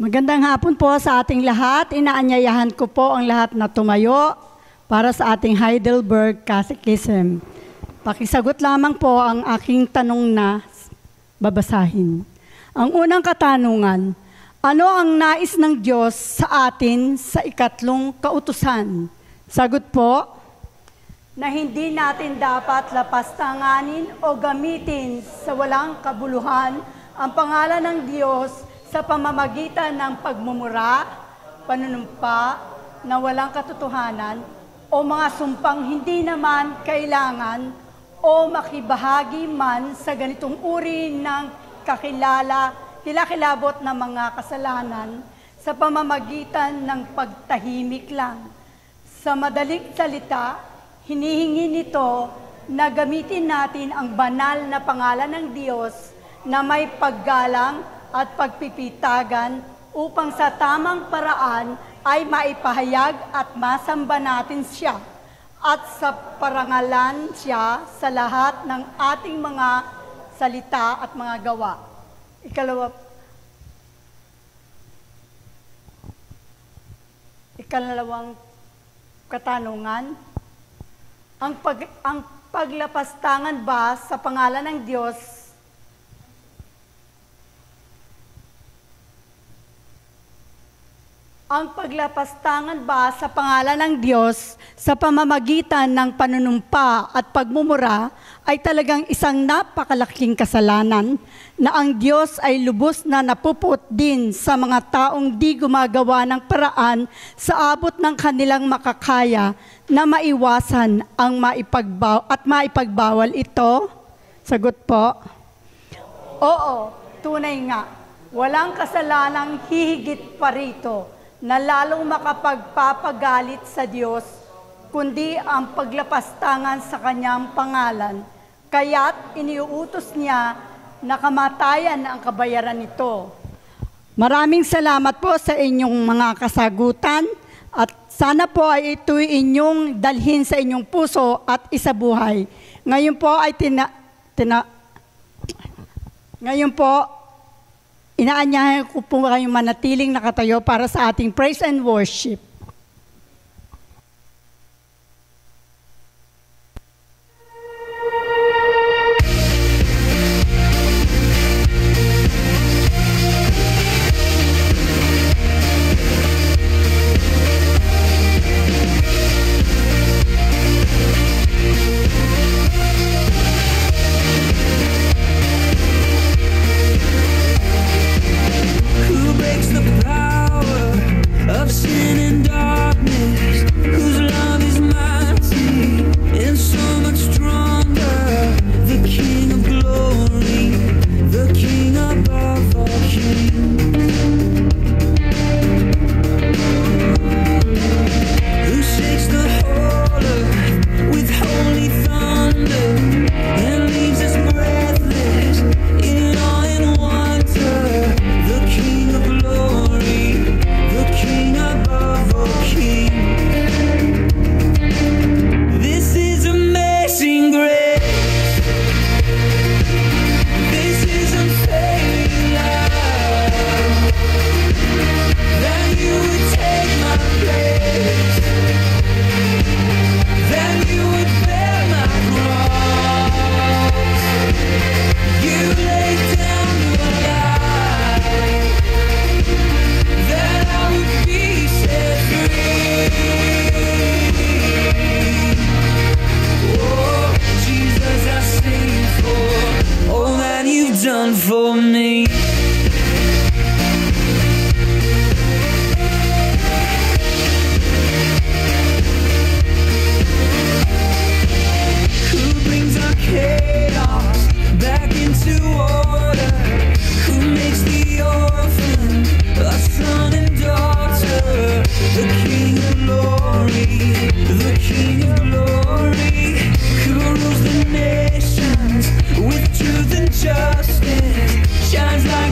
Magandang hapon po sa ating lahat. Inaanyayahan ko po ang lahat na tumayo para sa ating Heidelberg Catechism. Pakisagot lamang po ang aking tanong na babasahin. Ang unang katanungan, ano ang nais ng Diyos sa atin sa ikatlong kautusan? Sagot po, na hindi natin dapat lapastanganin o gamitin sa walang kabuluhan ang pangalan ng Diyos sa pamamagitan ng pagmumura, panunumpa na walang katotohanan o mga sumpang hindi naman kailangan o makibahagi man sa ganitong uri ng kilakilabot na mga kasalanan sa pamamagitan ng pagtahimik lang. Sa madaling salita, hinihingi nito na gamitin natin ang banal na pangalan ng Diyos na may paggalang at pagpipitagan upang sa tamang paraan ay maipahayag at masamba natin siya at sa parangalan siya sa lahat ng ating mga salita at mga gawa. Ikalawang katanungan, ang paglapastangan ba sa pangalan ng Diyos sa pamamagitan ng panunumpa at pagmumura ay talagang isang napakalaking kasalanan na ang Diyos ay lubos na napuput din sa mga taong di gumagawa ng paraan sa abot ng kanilang makakaya na maiwasan ang maipagbawal ito? Sagot po, oo, tunay nga. Walang kasalanang hihigit pa rito na lalong makapagpapagalit sa Diyos, kundi ang paglapastangan sa kanyang pangalan. Kaya't iniuutos niya na kamatayan ang kabayaran nito. Maraming salamat po sa inyong mga kasagutan at sana po ay ito'y inyong dalhin sa inyong puso at isabuhay. Ngayon po, inaanyahan ko po kayong manatiling nakatayo para sa ating praise and worship. With truth and justice shines like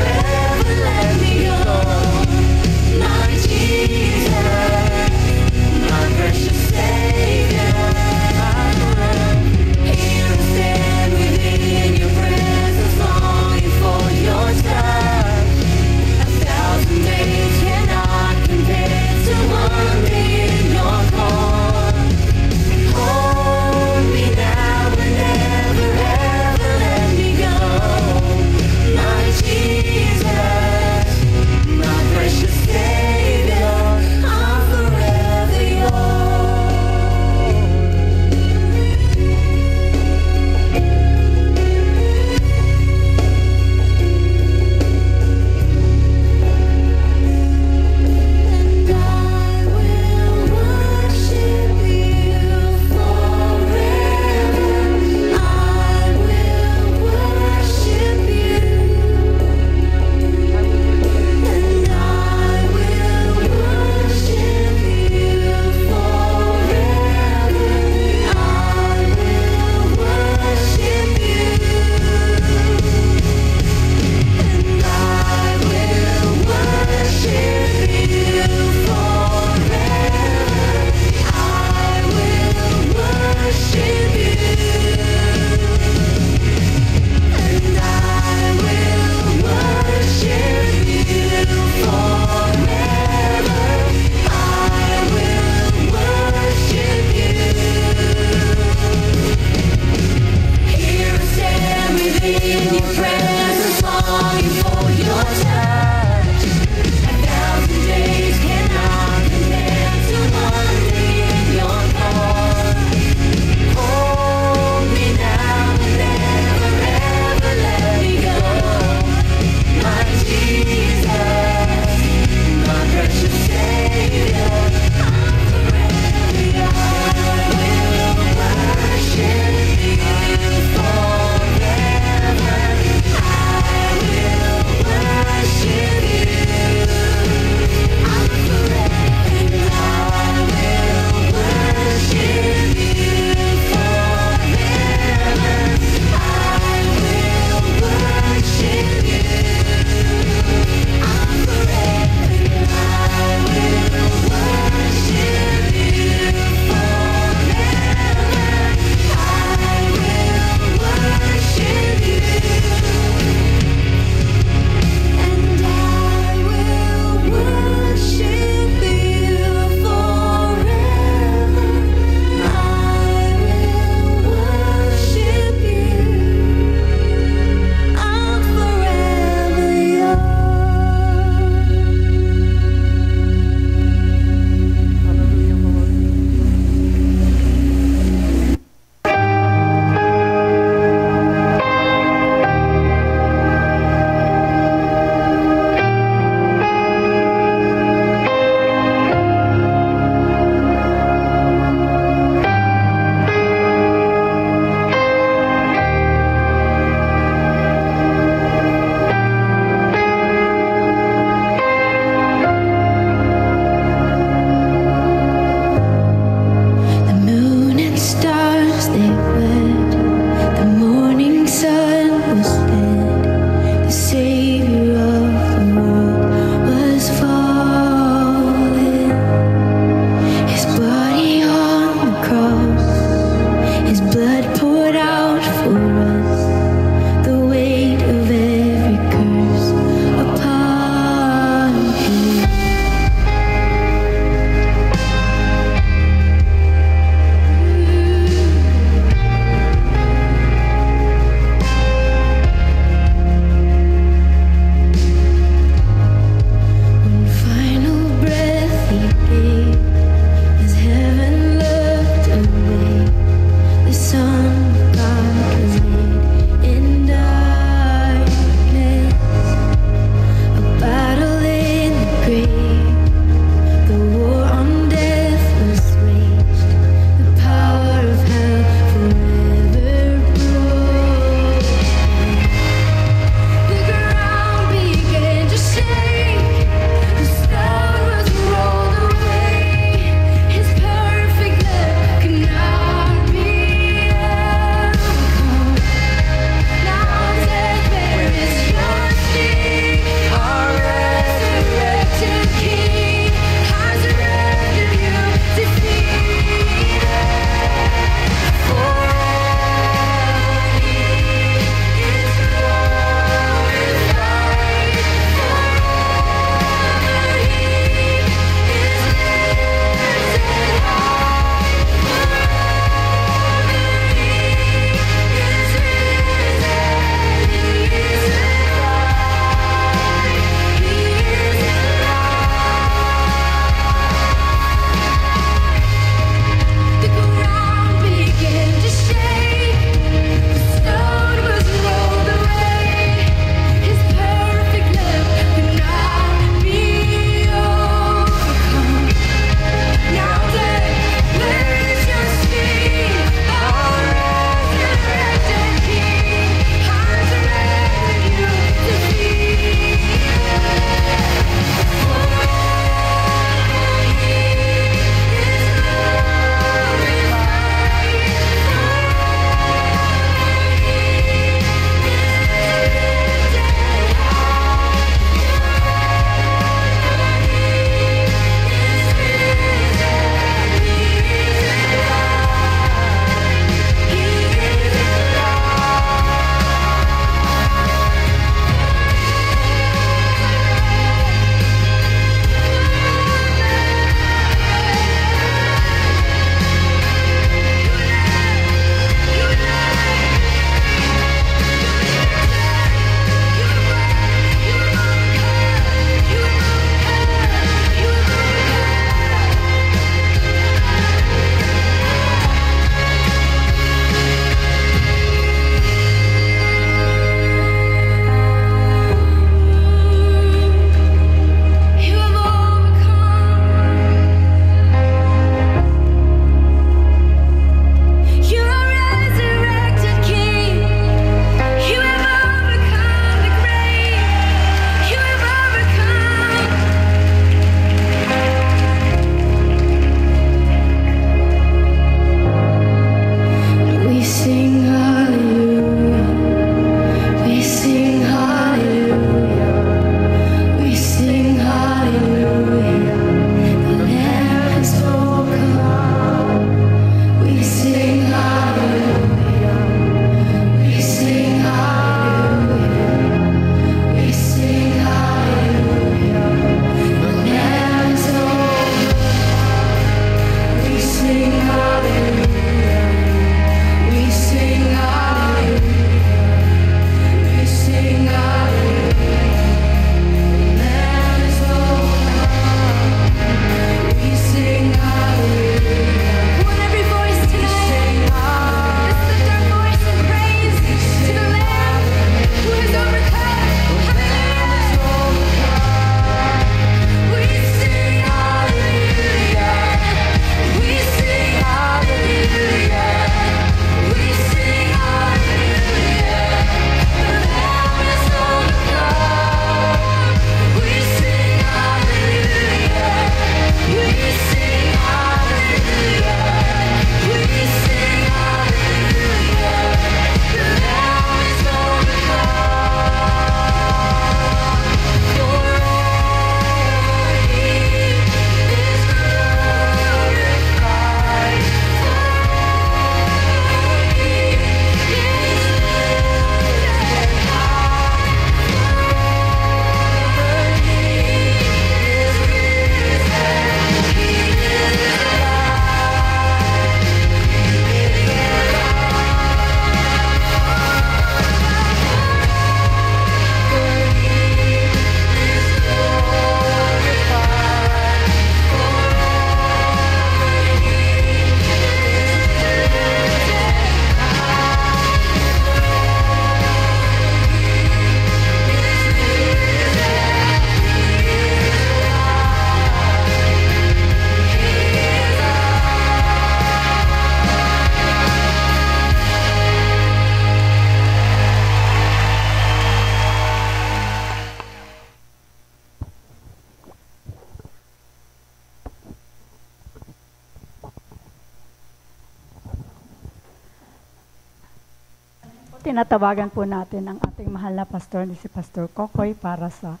tinatawagan po natin ang ating mahal na pastor si Pastor Kokoy para sa...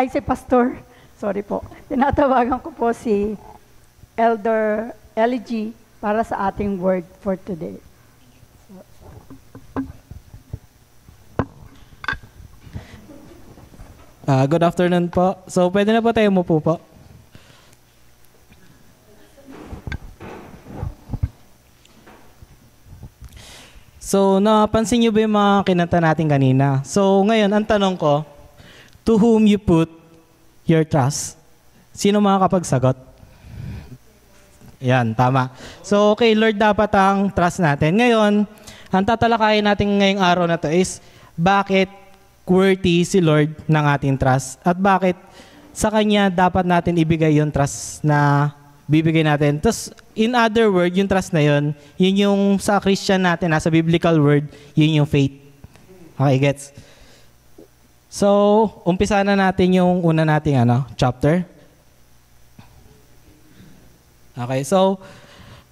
si Pastor, sorry po. Tinatawagan ko po si Elder LG para sa ating word for today. Good afternoon po. So, pwede na po tayo umupo po. So, napansin niyo ba yung mga kinanta natin kanina? So, ngayon, ang tanong ko, to whom you put your trust? Sino makakapagsagot? Yan, tama. So, okay, Lord dapat ang trust natin. Ngayon, ang tatalakayin natin ngayong araw na to is, bakit worthy si Lord ng ating trust? At bakit sa Kanya dapat natin ibigay yung trust na bibigay natin? Tapos, in other word, yung trust na yun yung sa Christian natin, sa biblical word, yun yung faith. Okay, gets? So, umpisa na natin yung una nating chapter. Okay, so,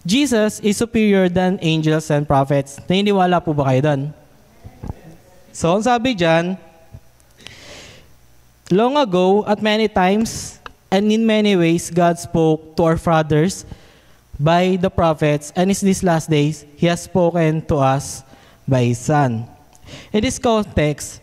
Jesus is superior than angels and prophets. Naniniwala po ba kayo doon? So, ang sabi dyan, long ago, at many times, and in many ways, God spoke to our fathers by the prophets, and in these last days, He has spoken to us by His Son. In this context,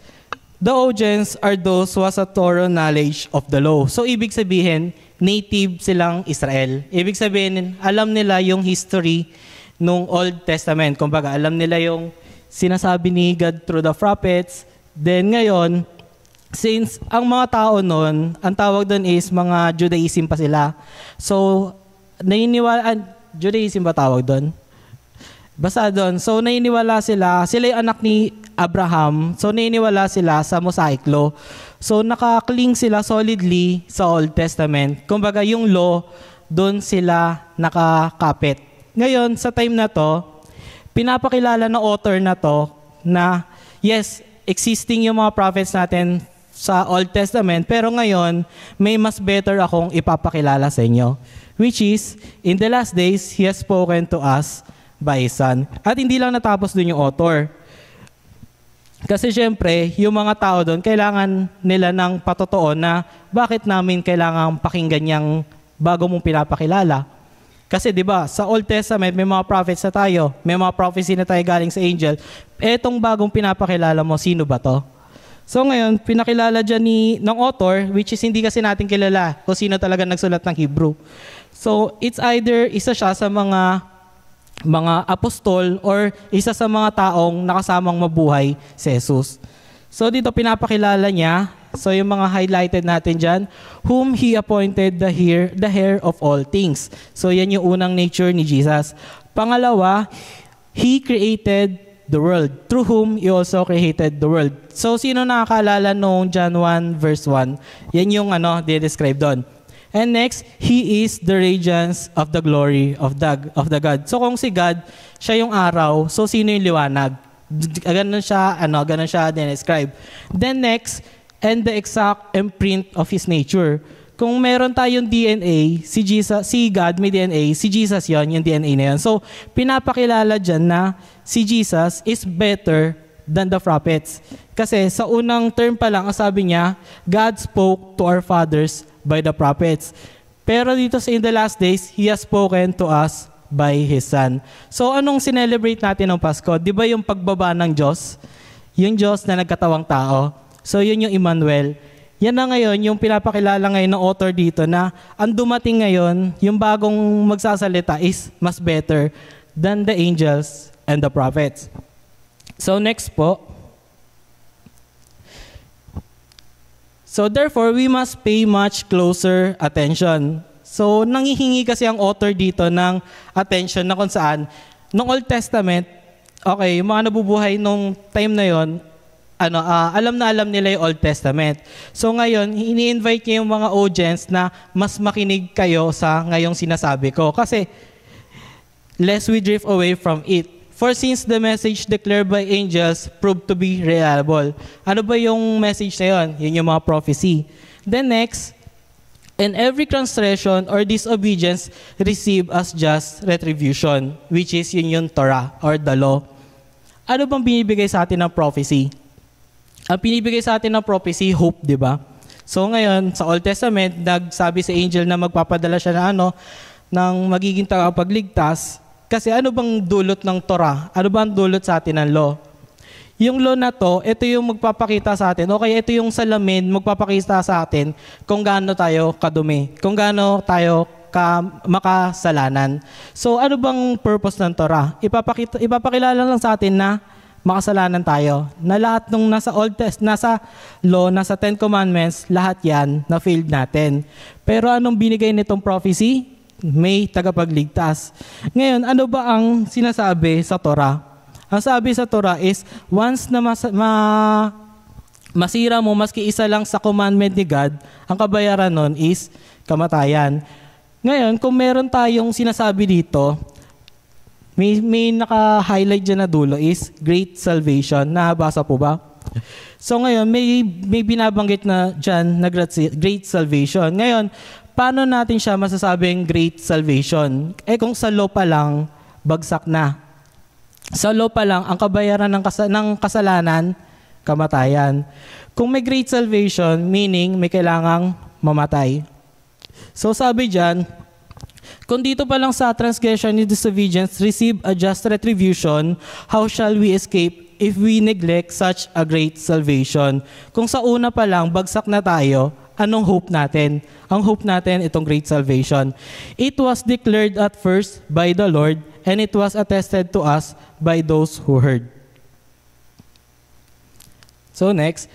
the audience are those who has a thorough knowledge of the law. So, ibig sabihin, native silang Israel. Ibig sabihin, alam nila yung history nung Old Testament. Kumbaga, alam nila yung sinasabi ni God through the prophets. Then ngayon, since ang mga tao noon, ang tawag doon is mga Judaism pa sila. So, Judaism ba tawag doon? Basta doon. So, naniniwala sila yung anak ni Abraham. So, naniniwala sila sa Mosaic Law. So, nakakling sila solidly sa Old Testament. Kumbaga, yung law, doon sila nakakapit. Ngayon, sa time na to, pinapakilala ng author na to na, yes, existing yung mga prophets natin sa Old Testament, pero ngayon, may mas better akong ipapakilala sa inyo. Which is, in the last days, He has spoken to us by His Son. At hindi lang natapos dun yung author. Kasi syempre, yung mga tao doon, kailangan nila ng patotoo na bakit namin kailangan pakinggan yung bago mong pinapakilala. Kasi 'di ba, sa Old Testament may mga prophets na tayo, may mga prophecy na tayo galing sa angel. Etong bagong pinapakilala mo, sino ba 'to? So ngayon, pinakilala dyan ng author, which is hindi kasi natin kilala kung sino talaga nagsulat ng Hebrew. So it's either isa siya sa mga apostol or isa sa mga taong nakasamang mabuhay si Jesus. So dito pinapakilala niya, so yung mga highlighted natin dyan, whom He appointed the heir of all things. So yan yung unang nature ni Jesus. Pangalawa, He created the world, through whom He also created the world. So sino nakakaalala nung John 1 verse 1? Yan yung describe doon. And next, He is the radiance of the glory of the God. So kung si God, siya yung araw, so sino yung liwanag? Ganun siya describe. Then next, and the exact imprint of His nature. Kung meron tayong DNA, si God may DNA, si Jesus yon yung DNA na yun. So, pinapakilala dyan na si Jesus is better than the prophets. Kasi sa unang term pa lang, sabi niya, God spoke to our fathers by the prophets. Pero dito sa in the last days, He has spoken to us by His Son. So, anong sinelebrate natin ng Pasko? Di ba yung pagbaba ng Diyos? Yung Diyos na nagkatawang tao. So, yun yung Emmanuel. Yan na ngayon, yung pinapakilala ngayon ng author dito na ang dumating ngayon, yung bagong magsasalita is mas better than the angels and the prophets. So next po. So therefore, we must pay much closer attention. So nanghihingi kasi ang author dito ng attention na kung saan, nung Old Testament, okay, yung mga nabubuhay nung time na yon, alam na alam nila yung Old Testament. So ngayon, ini-invite niya yung mga audience na mas makinig kayo sa ngayong sinasabi ko. Kasi, lest we drift away from it. For since the message declared by angels proved to be reliable. Ano ba yung message na yun? Yun yung mga prophecy. Then next, and every transgression or disobedience receive as just retribution, which is yun yung Torah or the law. Ano bang binibigay sa atin ng prophecy? Ang binibigay sa atin ng prophecy, hope, di ba? So ngayon, sa Old Testament, nagsabi sa angel na magpapadala siya ng magiging tagapagligtas. Kasi ano bang dulot ng Torah? Ano bang dulot sa atin ng law? Yung law na to, ito yung magpapakita sa atin. Okay, ito yung salamin, magpapakita sa atin kung gaano tayo kadumi, kung gaano tayo makasalanan. So ano bang purpose ng Torah? Ipapakilala lang sa atin na makasalanan tayo. Na lahat nung nasa nasa law, nasa Ten Commandments, lahat yan na failed natin. Pero anong binigay nitong prophecy? May tagapagligtas. Ngayon, ano ba ang sinasabi sa Torah? Ang sabi sa Torah is, once na masira mo maski isa lang sa commandment ni God, ang kabayaran nun is kamatayan. Ngayon, kung meron tayong sinasabi dito, may naka-highlight dyan na dulo is great salvation. Nabasa po ba? So ngayon, may binabanggit na dyan na great salvation. Ngayon, paano natin siya masasabing great salvation? Kung sa law pa lang, bagsak na. Sa law pa lang, ang kabayaran ng kasalanan, kamatayan. Kung may great salvation, meaning may kailangang mamatay. So sabi dyan, kung dito pa lang sa transgression and disobedience receive a just retribution, how shall we escape if we neglect such a great salvation? Kung sa una pa lang, bagsak na tayo, anong hope natin? Ang hope natin, itong great salvation. It was declared at first by the Lord, and it was attested to us by those who heard. So next,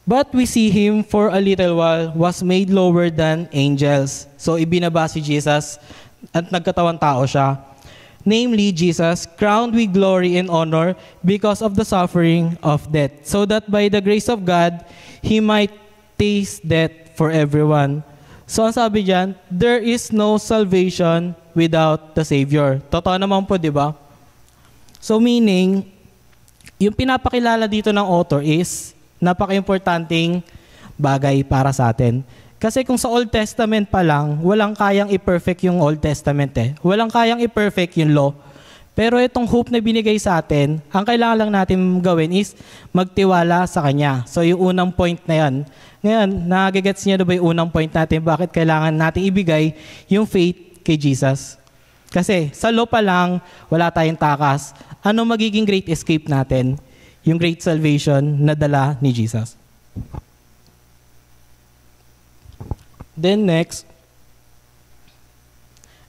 but we see him for a little while was made lower than angels. So ibinaba si Jesus at nagkatawang tao siya. Namely, Jesus, crowned with glory and honor because of the suffering of death, so that by the grace of God, He might taste death for everyone. So ang sabi diyan, there is no salvation without the Savior. Totoo naman po, di ba? So meaning, yung pinapakilala dito ng author is napaka-importanting bagay para sa atin. Kasi kung sa Old Testament pa lang, walang kayang i-perfect yung Old Testament eh. Walang kayang i-perfect yung law. Pero itong hope na binigay sa atin, ang kailangan lang natin gawin is magtiwala sa Kanya. So yung unang point na yan. Ngayon, nagigets niyo na ba yung unang point natin? Bakit kailangan natin ibigay yung faith kay Jesus? Kasi sa law pa lang, wala tayong takas. Ano magiging great escape natin? Yung great salvation na dala ni Jesus. Then next,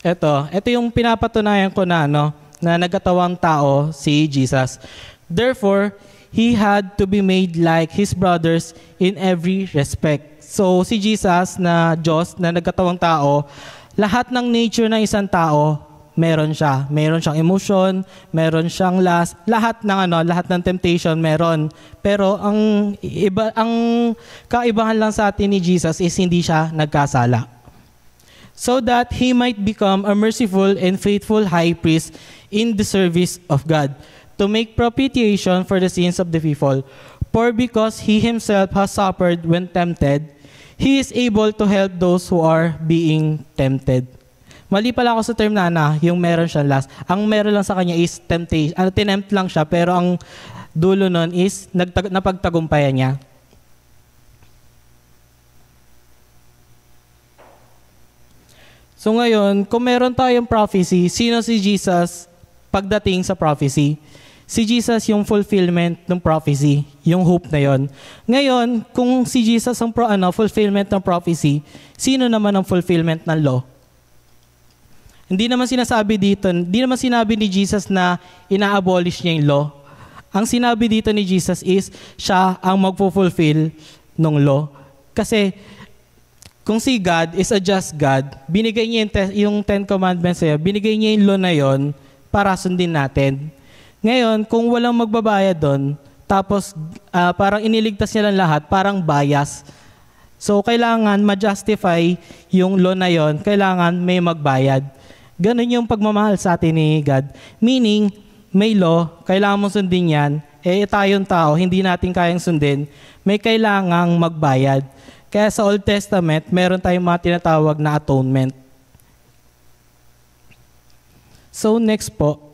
ito yung pinapatunayan ko na nagkatawang tao si Jesus. Therefore, He had to be made like His brothers in every respect. So si Jesus na Diyos na nagkatawang tao, lahat ng nature ng isang tao, meron siya. Meron siyang emotion, meron siyang lust, lahat ng temptation meron. Pero ang kaibahan lang sa atin ni Jesus is hindi siya nagkasala. So that He might become a merciful and faithful high priest in the service of God, to make propitiation for the sins of the people. For because He Himself has suffered when tempted, He is able to help those who are being tempted. Mali pala ako sa term na yung meron siyang lust. Ang meron lang sa kanya is temptation. Tinempt lang siya, pero ang dulo nun is napagtagumpayan niya. So ngayon, kung meron tayong prophecy, sino si Jesus pagdating sa prophecy? Si Jesus yung fulfillment ng prophecy, yung hope na yon. Ngayon, kung si Jesus ang fulfillment ng prophecy, sino naman ang fulfillment ng law? Hindi naman sinabi ni Jesus na ina-abolish niya yung law. Ang sinabi dito ni Jesus is, siya ang magpo-fulfill ng law. Kasi, kung si God is a just God, binigay niya yung Ten Commandments sa'yo, binigay niya yung law na yon para sundin natin. Ngayon, kung walang magbabayad doon, tapos parang iniligtas niya lang lahat, parang bias. So, kailangan ma-justify yung law na yon, kailangan may magbayad. Ganon yung pagmamahal sa atin ni God. Meaning, may law, kailangan mo sundin yan, tayong tao, hindi natin kayang sundin, may kailangang magbayad. Kaya sa Old Testament, meron tayong mga tinatawag na atonement. So next po.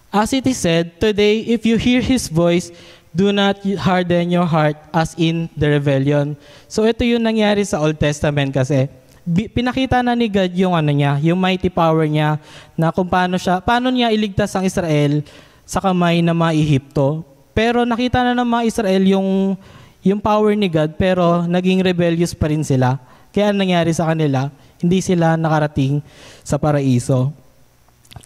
As it is said, today, if you hear His voice, do not harden your heart as in the rebellion. So ito yung nangyari sa Old Testament kasi. Pinakita na ni God yung yung mighty power niya na kung paano niya iligtas ang Israel sa kamay ng mga Ehipto. Pero nakita na ng mga Israel yung power ni God, pero naging rebellious pa rin sila. Kaya nangyari sa kanila, hindi sila nakarating sa paraiso.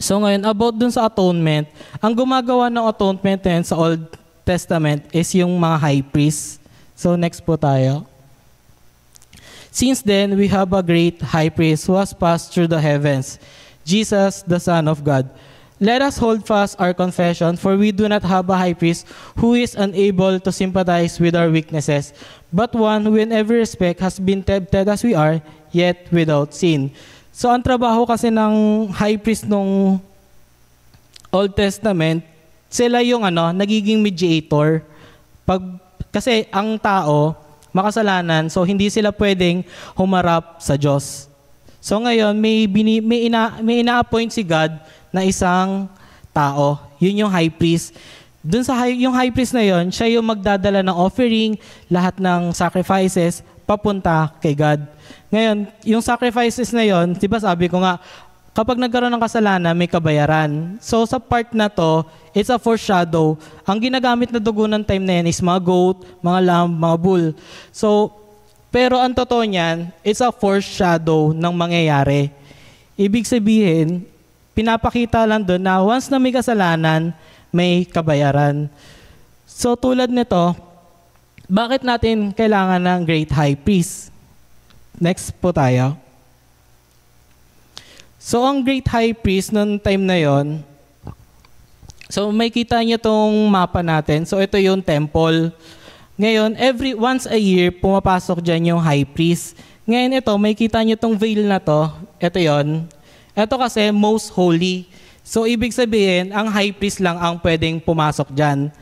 So ngayon, about dun sa atonement, ang gumagawa ng atonement na sa Old Testament is yung mga high priest. So next po tayo. Since then, we have a great high priest who has passed through the heavens, Jesus, the Son of God. Let us hold fast our confession, for we do not have a high priest who is unable to sympathize with our weaknesses, but one who in every respect has been tempted as we are, yet without sin. So ang trabaho kasi ng high priest nung Old Testament, sila yung nagiging mediator. Kasi ang tao, makasalanan, so hindi sila pwedeng humarap sa Diyos. So ngayon, may ina-appoint si God na isang tao. Yun yung high priest. Dun sa yung high priest na yun, siya yung magdadala ng offering, lahat ng sacrifices, papunta kay God. Ngayon, yung sacrifices na yun, diba sabi ko nga, kapag nagkaroon ng kasalanan, may kabayaran. So sa part na to, it's a foreshadow. Ang ginagamit na dugo ng time na yan is mga goat, mga lamb, mga bull. So, pero ang totoo niyan, it's a foreshadow ng mangyayari. Ibig sabihin, pinapakita lang doon na once na may kasalanan, may kabayaran. So tulad nito, bakit natin kailangan ng great high priest? Next po tayo. So, ang great high priest noong time na yon, so may kita niyo tong mapa natin. So, ito yung temple. Ngayon, once a year, pumapasok dyan yung high priest. Ngayon ito, may kita niyo tong veil na to. Ito yon. Ito kasi most holy. So, ibig sabihin, ang high priest lang ang pwedeng pumasok dyan.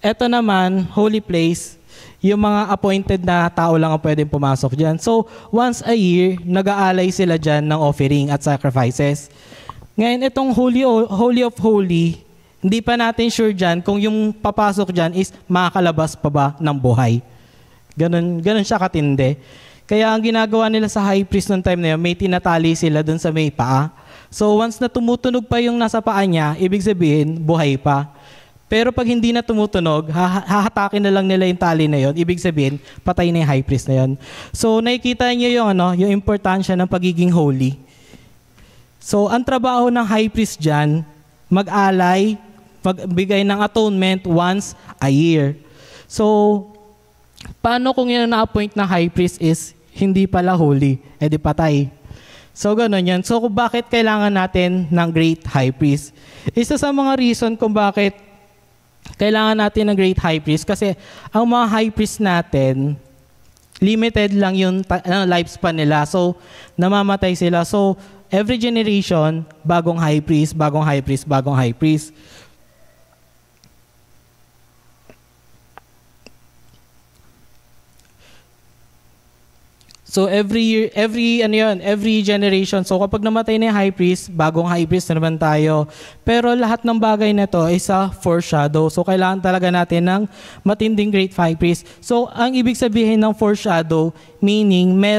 Ito naman, holy place. Yung mga appointed na tao lang ang pwedeng pumasok dyan. So, once a year, nag-aalay sila dyan ng offering at sacrifices. Ngayon, itong Holy of Holy, hindi pa natin sure dyan kung yung papasok dyan is makakalabas pa ba ng buhay. Ganun siya katindi. Kaya ang ginagawa nila sa high priest noong time na yun, may tinatali sila dun sa may paa. So, once na tumutunog pa yung nasa paa niya, ibig sabihin, buhay pa. Pero pag hindi na tumutunog, hahatakin na lang nila yung tali na yon. Ibig sabihin, patay na yung high priest na yon. So nakikita niyo yung importansya ng pagiging holy. So ang trabaho ng high priest diyan, mag-alay, magbigay ng atonement once a year. So paano kung yun na-appoint na high priest is hindi pala holy, edi patay. So gano'n yan. So bakit kailangan natin ng great high priest? Isa sa mga reason kung bakit kailangan natin ng great high priest kasi ang mga high priest natin, limited lang yung lifespan nila. So, namamatay sila. So, every generation, bagong high priest, bagong high priest, bagong high priest. So every generation. So kapag namatay na yung high priest, bagong high priest na naman tayo. Pero lahat ng bagay na to is a foreshadow. So kailangan talaga natin ng matinding great high priest. So ang ibig sabihin ng foreshadow, meaning may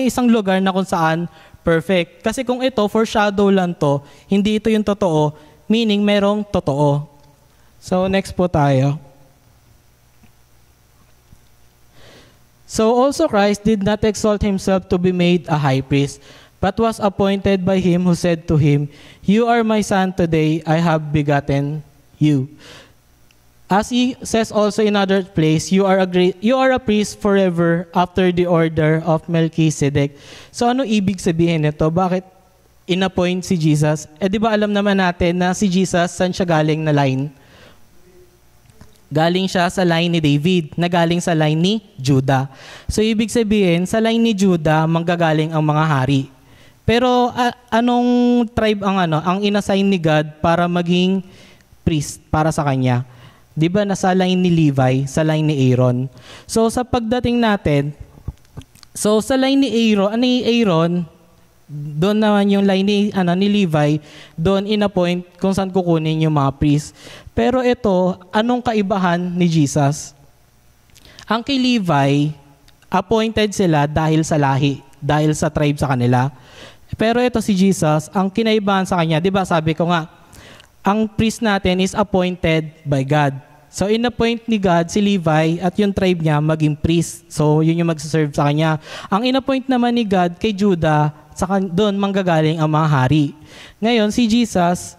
isang lugar na kung saan perfect. Kasi kung ito, foreshadow lang to, hindi ito yung totoo, meaning merong totoo. So next po tayo. So also Christ did not exalt himself to be made a high priest, but was appointed by him who said to him, "You are my son, today I have begotten you." As he says also in another place, you are a priest forever after the order of Melchizedek. So ano ibig sabihin nito? Bakit in-appoint si Jesus? Di ba alam naman natin na si Jesus, saan siya galing na line? Galing siya sa line ni David, na galing sa line ni Judah. So ibig sabihin, sa line ni Judah, manggagaling ang mga hari. Pero anong tribe ang inassign ni God para maging priest para sa kanya? 'Di ba nasa line ni Levi, sa line ni Aaron. So sa pagdating natin, so sa line ni Aaron, Doon naman yung line ni Levi, doon in-appoint kung saan kukunin yung mga priest. Pero ito, anong kaibahan ni Jesus? Ang kay Levi, appointed sila dahil sa lahi, dahil sa tribe sa kanila. Pero ito si Jesus, ang kinaibahan sa kanya, di ba sabi ko nga, ang priest natin is appointed by God. So in-appoint ni God si Levi at yung tribe niya maging priest. So yun yung magsaserve sa kanya. Ang in-appoint naman ni God kay Judah, doon manggagaling ang mga hari. Ngayon, si Jesus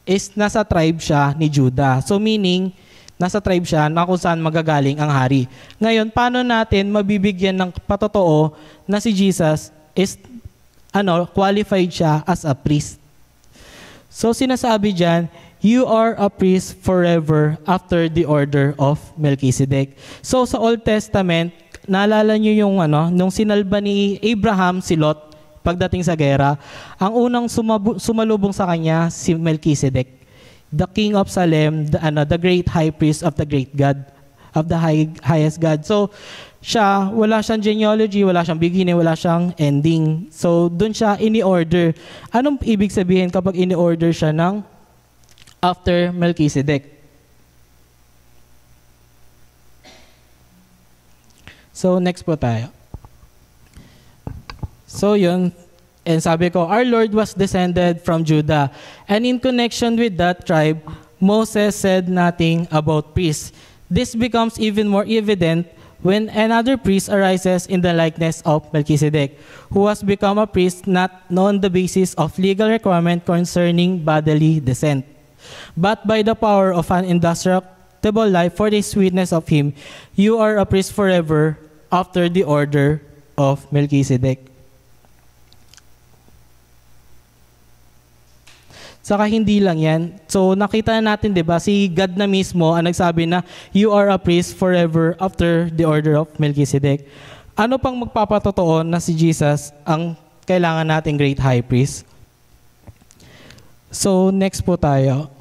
is nasa tribe siya ni Judah. So meaning, nasa tribe siya na kung saan magagaling ang hari. Ngayon, paano natin mabibigyan ng patotoo na si Jesus is qualified siya as a priest? So sinasabi dyan, you are a priest forever after the order of Melchizedek. So sa Old Testament, naalala niyo yung nung sinalba ni Abraham si Lot pagdating sa gera, ang unang sumalubong sa kanya si Melchizedek, the king of Salem, the great high priest of the great God, of the highest God. So siya, wala siyang genealogy, wala siyang beginning, wala siyang ending. So doon siya ini-order. Anong ibig sabihin kapag ini-order siya ng after Melchizedek? So next po tayo. So yun, and sabi ko, our Lord was descended from Judah. And in connection with that tribe, Moses said nothing about priests. This becomes even more evident when another priest arises in the likeness of Melchizedek, who has become a priest not on the basis of legal requirement concerning bodily descent, but by the power of an indestructible life for the sweetness of him. You are a priest forever after the order of Melchizedek. Saka hindi lang yan. So nakita natin, di ba, si God na mismo ang nagsabi na, you are a priest forever after the order of Melchizedek. Ano pang magpapatotoo na si Jesus ang kailangan nating great high priest? So next po tayo.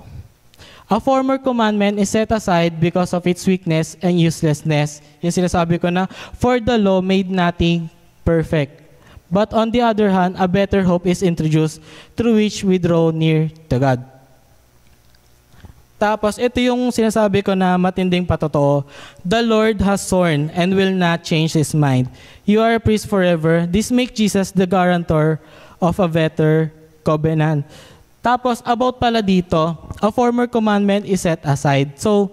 A former commandment is set aside because of its weakness and uselessness. Yung sinasabi ko na, for the law made nothing perfect. But on the other hand, a better hope is introduced through which we draw near to God. Tapos, ito yung sinasabi ko na matinding patotoo. The Lord has sworn and will not change His mind. You are a priest forever. This makes Jesus the guarantor of a better covenant. Tapos, about pala dito, a former commandment is set aside. So,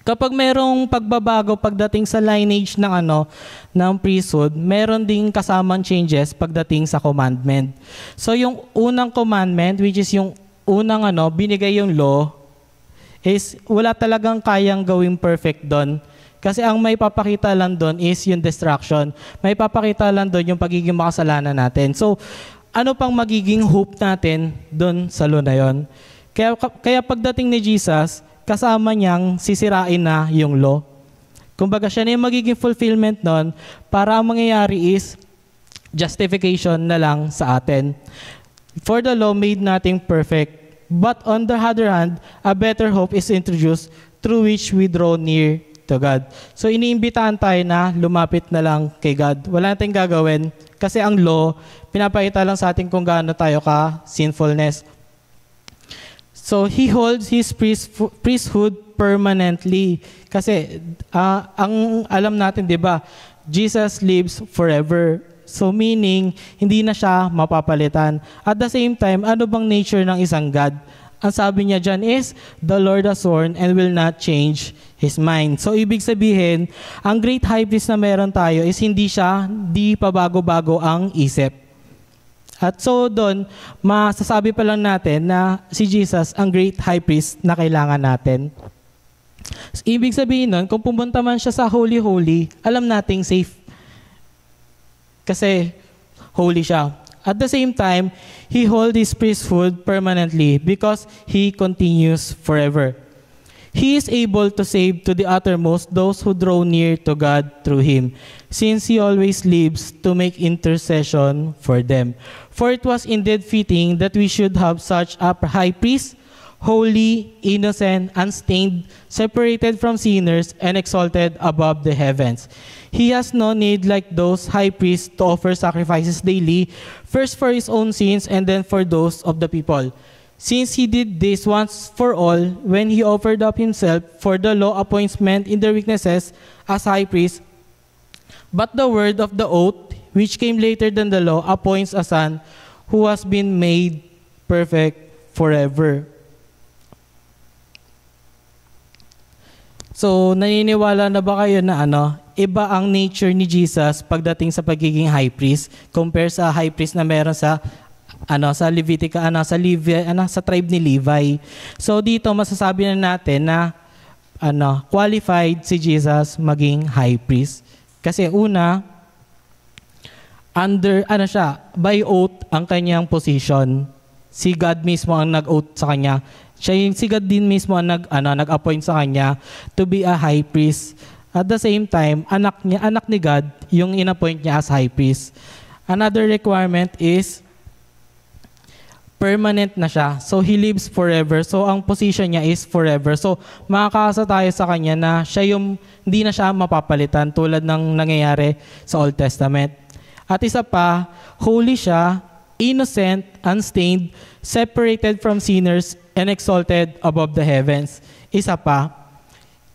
kapag merong pagbabago pagdating sa lineage ng priesthood, meron ding kasamang changes pagdating sa commandment. So yung unang commandment, which is yung unang binigay yung law, is wala talagang kayang gawing perfect doon. Kasi ang may papakita lang doon is yung destruction. May papakita lang doon yung pagiging makasalanan natin. So ano pang magiging hope natin doon sa law na yun? Kaya pagdating ni Jesus, kasama niyang sisirain na yung law. Kumbaga siya na yung magiging fulfillment nun, para ang mangyayari is justification na lang sa atin. For the law made nothing perfect, but on the other hand, a better hope is introduced through which we draw near to God. So iniimbitahan tayo na lumapit na lang kay God. Wala nating gagawin kasi ang law, pinapakita lang sa atin kung gaano tayo ka sinfulness. So, He holds His priesthood permanently. Kasi, ang alam natin, di ba, Jesus lives forever. So, meaning, hindi na siya mapapalitan. At the same time, ano bang nature ng isang God? Ang sabi niya dyan is, the Lord has sworn and will not change His mind. So, ibig sabihin, ang great high priest na meron tayo is hindi pa bago-bago ang isip. At so doon, masasabi pa lang natin na si Jesus ang great high priest na kailangan natin. So, ibig sabihin nun, kung pumunta man siya sa holy-holy, alam nating safe. Kasi holy siya. At the same time, He holds His priesthood permanently because He continues forever. He is able to save to the uttermost those who draw near to God through Him, since He always lives to make intercession for them. For it was indeed fitting that we should have such a high priest, holy, innocent, unstained, separated from sinners, and exalted above the heavens. He has no need like those high priests to offer sacrifices daily, first for his own sins and then for those of the people. Since he did this once for all, when he offered up himself for the law appointment in their weaknesses as high priest, but the word of the oath, which came later than the law, appoints a son who has been made perfect forever. So, naniniwala na ba kayo na iba ang nature ni Jesus pagdating sa pagiging high priest compare sa high priest na meron sa sa Levitica, sa tribe ni Levi. So dito masasabi na natin na qualified si Jesus maging high priest. Kasi una, by oath ang kanyang position. Si God mismo ang nag-oath sa kanya. Si God din mismo ang nag-appoint sa kanya to be a high priest. At the same time, anak ni God, yung inappoint niya as high priest. Another requirement is permanent na siya. So, he lives forever. So, ang position niya is forever. So, makakaasa tayo sa kanya na hindi na siya mapapalitan tulad ng nangyayari sa Old Testament. At isa pa, holy siya, innocent, unstained, separated from sinners, and exalted above the heavens. Isa pa,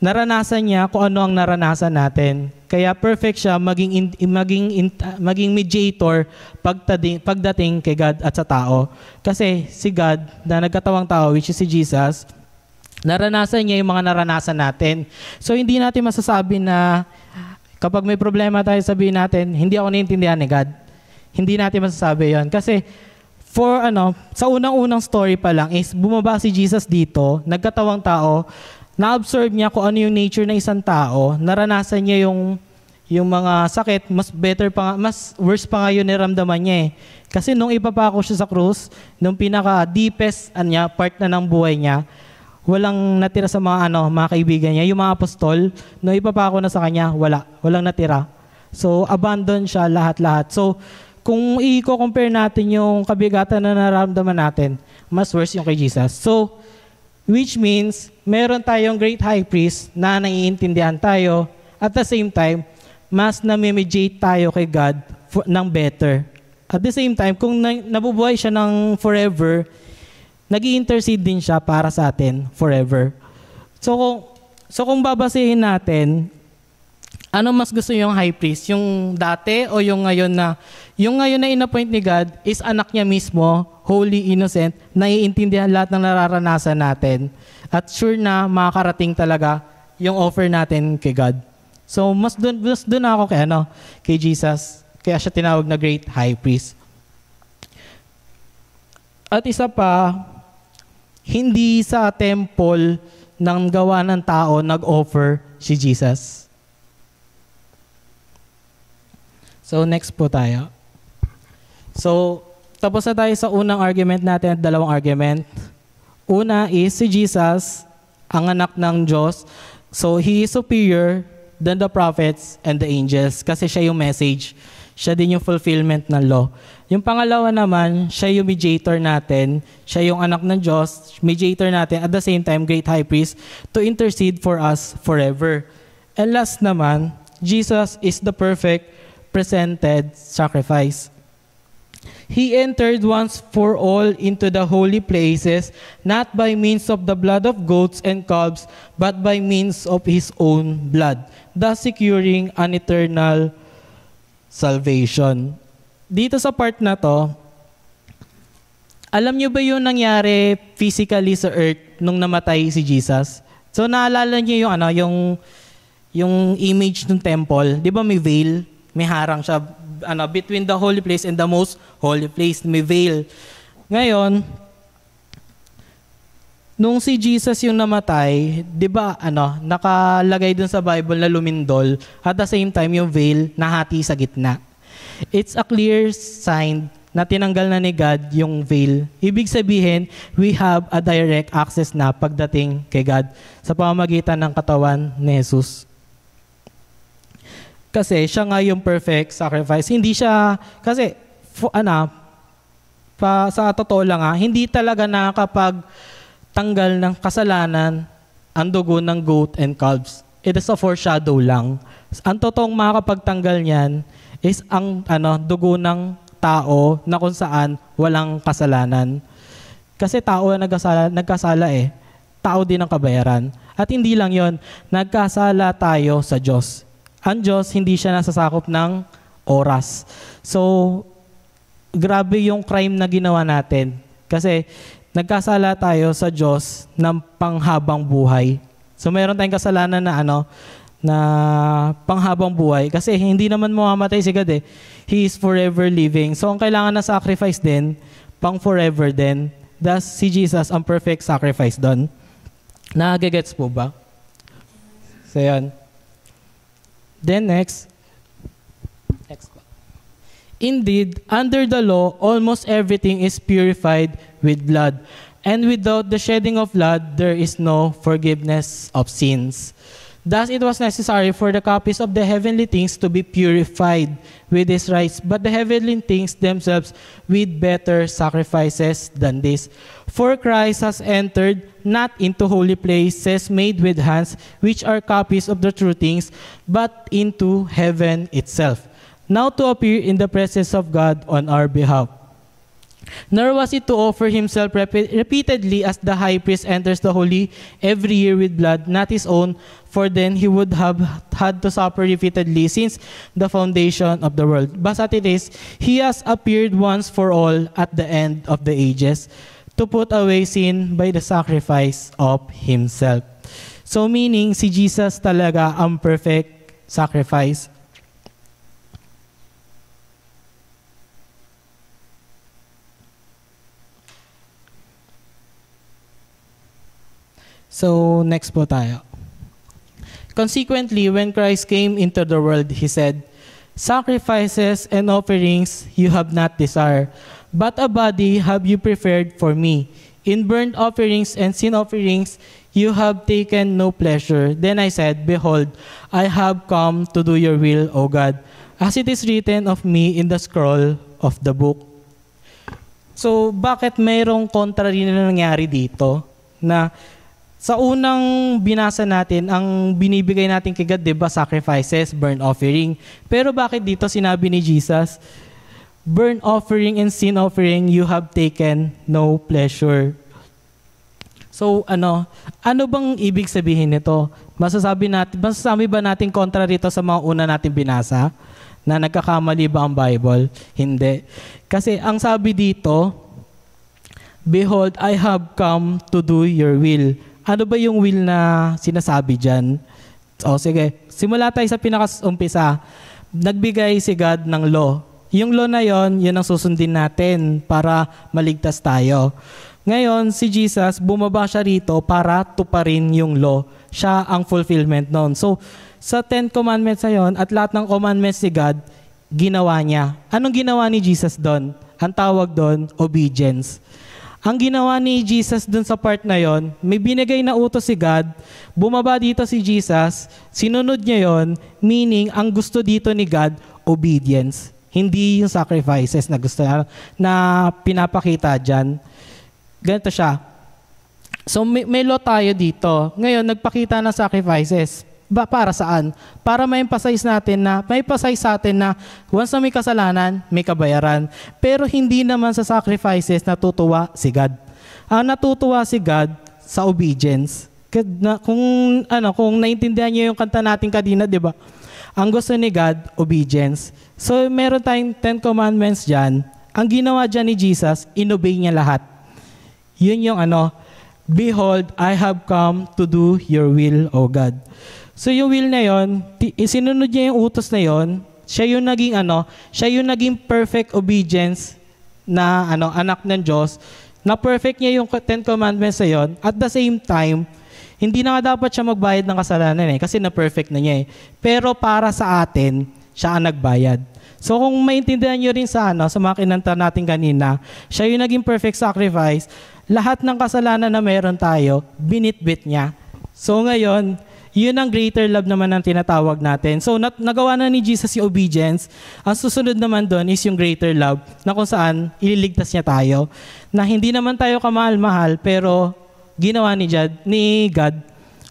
naranasan niya kung ano ang naranasan natin. Kaya perfect siya maging mediator pagdating kay God at sa tao. Kasi si God na nagkatawang tao, which is si Jesus, naranasan niya yung mga naranasan natin. So hindi natin masasabi na kapag may problema tayo, sabihin natin, hindi ako naiintindihan ni God. Hindi natin masasabi yon. Kasi sa unang-unang story pa lang is bumaba si Jesus dito, nagkatawang tao, na-observe niya kung ano yung nature ng isang tao, naranasan niya yung mga sakit, mas worse pa nga yun niramdaman niya eh. Kasi nung ipapako siya sa krus, nung pinaka-deepest part na ng buhay niya, walang natira sa mga kaibigan niya. Yung mga apostol, nung ipapako na sa kanya, walang natira. So, abandon siya lahat-lahat. So, kung i-compare natin yung kabigatan na nararamdaman natin, mas worse yung kay Jesus. So, which means, meron tayong great high priest na naiintindihan tayo. At the same time, mas namimediate tayo kay God ng better. At the same time, kung nabubuhay siya ng forever, nag-i-intercede din siya para sa atin forever. So kung babasehin natin, ano mas gusto yung high priest? Yung dati o yung ngayon na inappoint ni God is anak niya mismo, holy, innocent, naiintindihan lahat ng nararanasan natin. At sure na makakarating talaga yung offer natin kay God. So mas doon ako kay Jesus. Kaya siya tinawag na great high priest. At isa pa, hindi sa temple ng gawa ng tao nag-offer si Jesus. So, next po tayo. So, tapos na tayo sa unang argument natin at dalawang argument. Una is si Jesus, ang anak ng Diyos. So, He is superior than the prophets and the angels kasi siya yung message. Siya din yung fulfillment ng law. Yung pangalawa naman, siya yung mediator natin. Siya yung anak ng Diyos, mediator natin, at the same time, great high priest to intercede for us forever. And last naman, Jesus is the perfect presented sacrifice. He entered once for all into the holy places, not by means of the blood of goats and calves, but by means of His own blood, thus securing an eternal salvation. Dito sa part na to, alam niyo ba yung nangyari physically sa earth nung namatay si Jesus? So naalala niyo yung image ng temple, 'di ba may veil? May harang siya between the holy place and the most holy place, may veil. Ngayon, nung si Jesus yung namatay, 'di ba nakalagay dun sa Bible na lumindol, at the same time yung veil nahati sa gitna. It's a clear sign na tinanggal na ni God yung veil. Ibig sabihin, we have a direct access na pagdating kay God sa pamamagitan ng katawan ni Jesus. Kasi siya nga yung perfect sacrifice. Hindi siya, kasi sa totoo lang hindi talaga nakakapagtanggal ng kasalanan ang dugo ng goat and calves. it is a foreshadow lang. Ang totoong makakapagtanggal niyan is ang dugo ng tao na kung saan walang kasalanan. Kasi tao ang nagkasala eh. Tao din ang kabayaran. At hindi lang yon, nagkasala tayo sa Diyos. Ang Diyos, hindi siya nasasakop ng oras. So, grabe yung crime na ginawa natin. Kasi, nagkasala tayo sa Diyos ng panghabang buhay. So, meron tayong kasalanan na na panghabang buhay. Kasi, hindi naman mamamatay si God eh. He is forever living. So, ang kailangan na sacrifice din, pang forever din. Thus, si Jesus, ang perfect sacrifice doon. Nagigets po ba? So, yan. Then next po. Indeed, under the law, almost everything is purified with blood. And without the shedding of blood, there is no forgiveness of sins. Thus, it was necessary for the copies of the heavenly things to be purified with these rites, but the heavenly things themselves with better sacrifices than this. For Christ has entered not into holy places made with hands, which are copies of the true things, but into heaven itself, now to appear in the presence of God on our behalf. Nor was it to offer himself repeatedly as the high priest enters the holy every year with blood, not his own, for then he would have had to suffer repeatedly since the foundation of the world. But as it is, he has appeared once for all at the end of the ages to put away sin by the sacrifice of himself. So meaning, si Jesus talaga ang perfect sacrifice. So, next po tayo. Consequently, when Christ came into the world, he said, "Sacrifices and offerings you have not desired, but a body have you prepared for me. In burnt offerings and sin offerings you have taken no pleasure. Then I said, Behold, I have come to do your will, O God, as it is written of me in the scroll of the book." So, bakit mayroong contrary na nangyari dito? Na sa unang binasa natin, ang binibigay natin kay God, diba, sacrifices, burnt offering. Pero bakit dito sinabi ni Jesus, burnt offering and sin offering, you have taken no pleasure. So, ano bang ibig sabihin nito? Masasabi ba natin kontra rito sa mga una natin binasa? Na nagkakamali ba ang Bible? Hindi. Kasi ang sabi dito, "Behold, I have come to do your will." Ano ba yung will na sinasabi dyan? O sige, simula tayo sa pinakaumpisa. Nagbigay si God ng law. Yung law na yon, yun ang susundin natin para maligtas tayo. Ngayon, si Jesus, bumaba siya rito para tuparin yung law. Siya ang fulfillment nun. So, sa 10 commandments na yon, at lahat ng commandments ni God, ginawa niya. Anong ginawa ni Jesus doon? Ang tawag doon, obedience. Ang ginawa ni Jesus dun sa part na yon, may binigay na utos si God, bumaba dito si Jesus, sinunod niya yon, meaning ang gusto dito ni God, obedience. Hindi yung sacrifices na gusto na pinapakita dyan. Ganito siya. So may law tayo dito. Ngayon, nagpakita ng sacrifices. Para saan? Para ma-emphasize natin na, sa atin na once na may kasalanan, may kabayaran. Pero hindi naman sa sacrifices natutuwa si God. Ang natutuwa si God sa obedience. Kung naintindihan niyo yung kanta natin kanina, di ba? Ang gusto ni God, obedience. So meron tayong 10 commandments dyan. Ang ginawa dyan ni Jesus, inobey niya lahat. Yun yung "Behold, I have come to do your will, O God." So yung will na yon, sinunod niya yung utos na yon, siya yung naging perfect obedience na anak ng Diyos, na perfect niya yung 10 commandments na yon. At the same time, hindi na nga dapat siya magbayad ng kasalanan kasi na-perfect na niya . Pero para sa atin, siya ang nagbayad. So kung maintindihan niyo rin sa mga kinanta natin kanina, siya yung naging perfect sacrifice, lahat ng kasalanan na meron tayo, binitbit niya. So ngayon, yun ang greater love naman ang tinatawag natin. So, nagawa na ni Jesus yung obedience. Ang susunod naman doon is yung greater love na kung saan ililigtas niya tayo. Na hindi naman tayo kamahal-mahal, pero ginawa ni God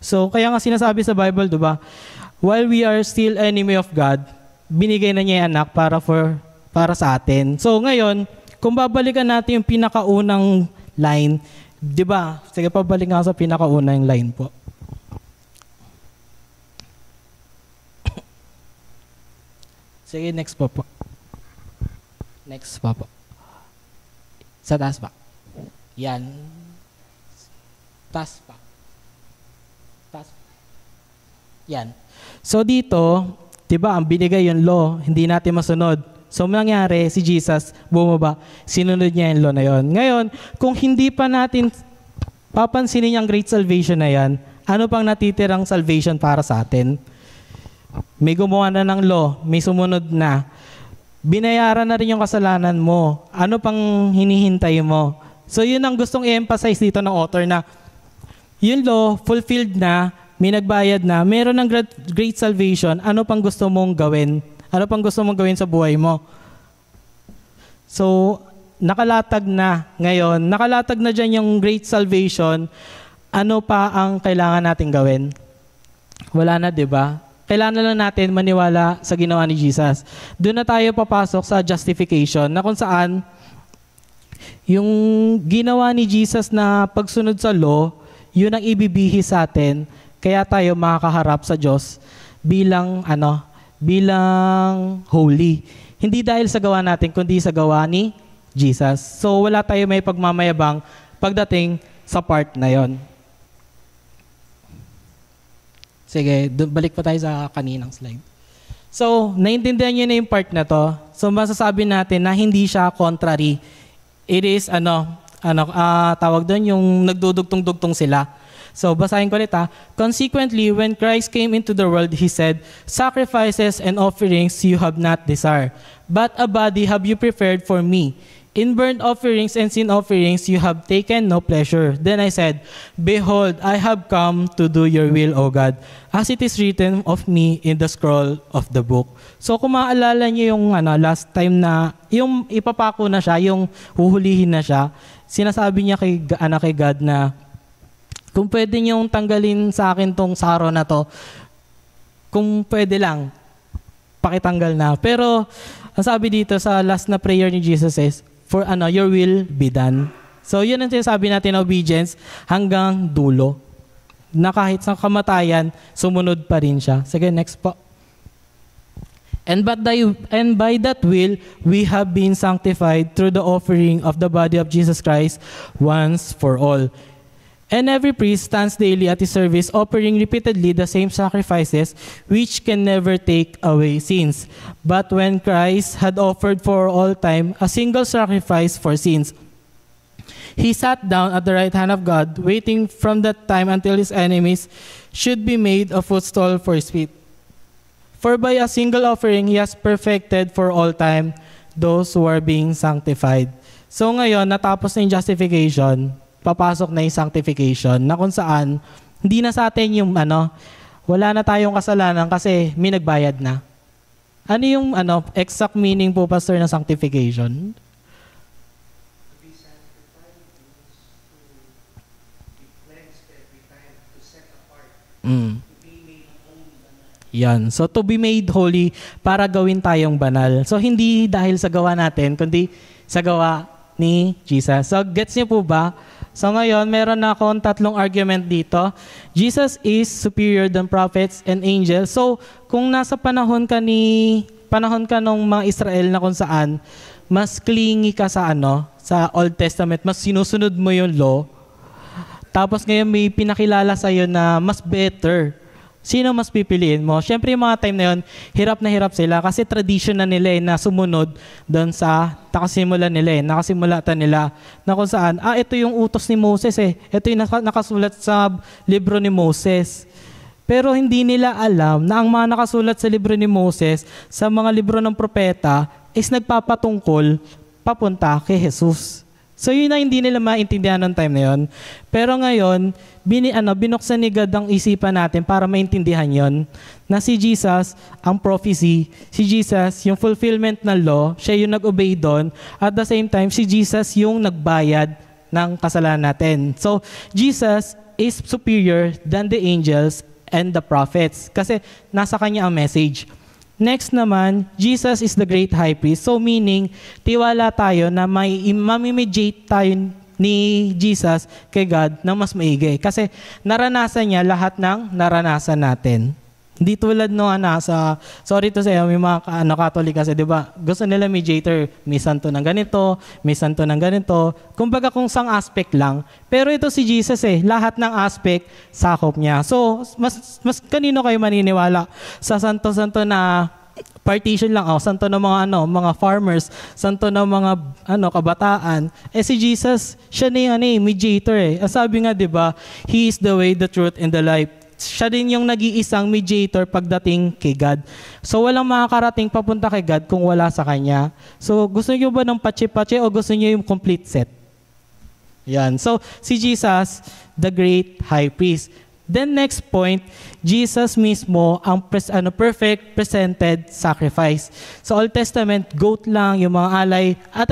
So, kaya nga sinasabi sa Bible, diba? While we are still enemy of God, binigay na niya yung anak para sa atin. So, ngayon, kung babalikan natin yung pinakaunang line, diba? Sige, pabalik nga sa pinakaunang line po. Sige, next po. Next pa po. Sa taas pa. Yan. Taas pa. Taas. Yan. So dito, diba, ang binigay yung law, hindi natin masunod. So nangyari, si Jesus bumaba, sinunod niya yung law na yon. Ngayon, kung hindi pa natin papansinin yung great salvation na yan, ano pang natitirang salvation para sa atin? May gumawa na ng law, may sumunod na. Binayaran na rin yung kasalanan mo. Ano pang hinihintay mo? So yun ang gustong i-emphasize dito ng author na yung law, fulfilled na, may nagbayad na, meron ng great salvation, ano pang gusto mong gawin? Ano pang gusto mong gawin sa buhay mo? So, nakalatag na ngayon, nakalatag na dyan yung great salvation, ano pa ang kailangan natin gawin? Wala na, di ba? Kailangan na lang natin maniwala sa ginawa ni Jesus. Doon na tayo papasok sa justification na kung saan yung ginawa ni Jesus na pagsunod sa law, yun ang ibibihis sa atin, kaya tayo makakaharap sa Diyos bilang holy. Hindi dahil sa gawa natin, kundi sa gawa ni Jesus. So wala tayo may pagmamayabang pagdating sa part na yon. Sige, balik pa tayo sa kaninang slide. So, naintindihan niyo na yung part na to. So, masasabi natin na hindi siya contrary. It is, tawag doon, yung nagdudugtong-dugtong sila. So, basahin ko ulit ha. Consequently, when Christ came into the world, He said, "Sacrifices and offerings you have not desired, but a body have you prepared for me. In burnt offerings and sin offerings you have taken no pleasure. Then I said, Behold, I have come to do your will, O God, as it is written of me in the scroll of the book." So kung maaalala niyo yung last time na, yung ipapako na siya, yung huhulihin na siya, sinasabi niya kay God na, kung pwede niyong tanggalin sa akin tong saro na to, kung pwede lang, pakitanggal na. Pero, ang sabi dito sa last na prayer ni Jesus is, for your will be done. So, yun ang sinasabi natin, obedience hanggang dulo. Na kahit sa kamatayan, sumunod pa rin siya. Sige, next po. And by that will, we have been sanctified through the offering of the body of Jesus Christ once for all. And every priest stands daily at his service, offering repeatedly the same sacrifices, which can never take away sins. But when Christ had offered for all time a single sacrifice for sins, He sat down at the right hand of God, waiting from that time until His enemies should be made a footstool for His feet. For by a single offering, He has perfected for all time those who are being sanctified. So ngayon, natapos na yung justification, papasok na yung sanctification na kung saan hindi na sa atin yung wala na tayong kasalanan kasi may nagbayad na. Ano yung exact meaning po, Pastor, ng sanctification? To be sanctified means to be cleansed every time, to set apart, to be made holy. Yan. So to be made holy para gawin tayong banal. So hindi dahil sa gawa natin, kundi sa gawa ni Jesus. So gets niyo po ba? So ngayon, meron na akong tatlong argument dito. Jesus is superior than prophets and angels. So kung nasa panahon ka nung mga Israel na kung saan, mas clingy ka sa Old Testament, mas sinusunod mo yung law. Tapos ngayon may pinakilala sa'yo na mas better. Sino mas pipiliin mo? Siyempre yung mga time na yun, hirap na hirap sila kasi tradition na nila na sumunod doon sa nakasimulatan nila na kung saan, ito yung utos ni Moses Ito yung nakasulat sa libro ni Moses. Pero hindi nila alam na ang mga nakasulat sa libro ni Moses, sa mga libro ng propeta, is nagpapatungkol papunta kay Jesus. So yun na hindi nila maintindihan ng time na yun. Pero ngayon, binuksan ni God ang isipan natin para maintindihan yon na si Jesus, ang prophecy, si Jesus, yung fulfillment ng law, siya yung nag-obey doon. At the same time, si Jesus yung nagbayad ng kasalanan natin. So, Jesus is superior than the angels and the prophets. Kasi nasa kanya ang message. Next naman, Jesus is the great high priest. So meaning, tiwala tayo na may mamimediate tayo ni Jesus kay God na mas maigi. Kasi naranasan niya lahat ng naranasan natin. Hindi tulad no sorry to say, may mga Catholic kasi, di ba, gusto nila mediator, may santo ng ganito, may santo ng ganito. Kumbaga kung sang aspect lang. Pero ito si Jesus lahat ng aspect sakop niya. So, mas kanino kayo maniniwala? Sa santo-santo na partition lang, santo ng mga farmers, santo ng mga kabataan. Si Jesus, siya na yung mediator Sabi nga, 'di ba, He is the way, the truth and the life. Siya din yung nag-iisang mediator pagdating kay God. So walang makakarating papunta kay God kung wala sa kanya. So gusto niyo ba ng patsi-patsi o gusto niyo yung complete set? Yan. So si Jesus, the great high priest. Then next point, Jesus mismo ang perfect presented sacrifice. Sa Old Testament, goat lang yung mga alay. At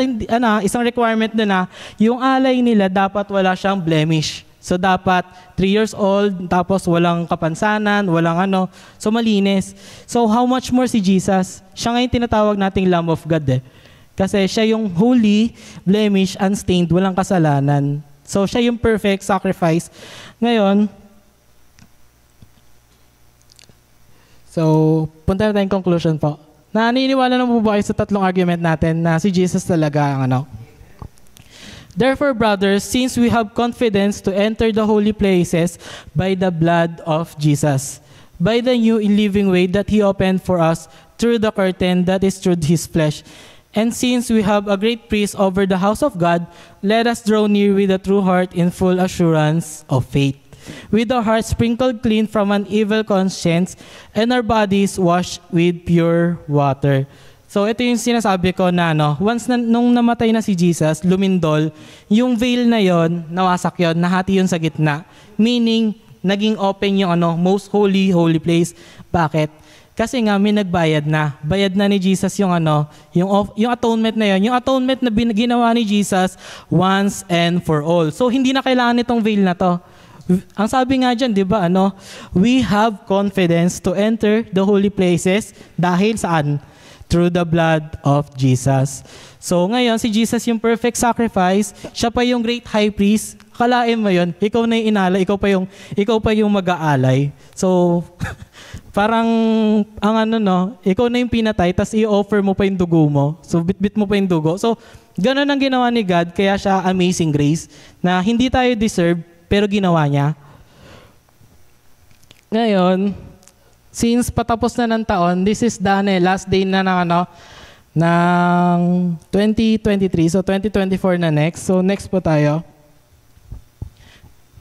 isang requirement na yung alay nila dapat wala siyang blemish. So dapat 3 years old, tapos walang kapansanan, walang so malinis. So how much more si Jesus? Siya ngayon tinatawag nating Lamb of God Kasi siya yung holy, blemish, unstained, walang kasalanan. So siya yung perfect sacrifice. Ngayon, punta na tayong conclusion po. Naniniwala na po ba kayo sa tatlong argument natin na si Jesus talaga ang Therefore, brothers, since we have confidence to enter the holy places by the blood of Jesus, by the new and living way that He opened for us through the curtain that is through His flesh, and since we have a great priest over the house of God, let us draw near with a true heart in full assurance of faith, with our hearts sprinkled clean from an evil conscience, and our bodies washed with pure water. So ito yung sinasabi ko na once nung namatay na si Jesus, lumindol, yung veil na yon, nawasak yon, nahati yun sa gitna. Meaning, naging open yung most holy place. Bakit? Kasi nga may nagbayad na. Bayad na ni Jesus yung yung atonement na yon. Yung atonement na ginawa ni Jesus once and for all. So hindi na kailangan itong veil na to. Ang sabi nga dyan, di ba, we have confidence to enter the holy places dahil saan? Through the blood of Jesus. So ngayon, si Jesus yung perfect sacrifice, siya pa yung great high priest. Kalain mo yun, ikaw na yung inala, ikaw pa yung mag-aalay. So, parang, ikaw na yung pinatay, tas i-offer mo pa yung dugo mo. So, bit-bit mo pa yung dugo. So, ganun ang ginawa ni God, kaya siya amazing grace, na hindi tayo deserve, pero ginawa niya. Ngayon, since patapos na ng taon, this is the last day na ng 2023. So 2024 na next. So next po tayo.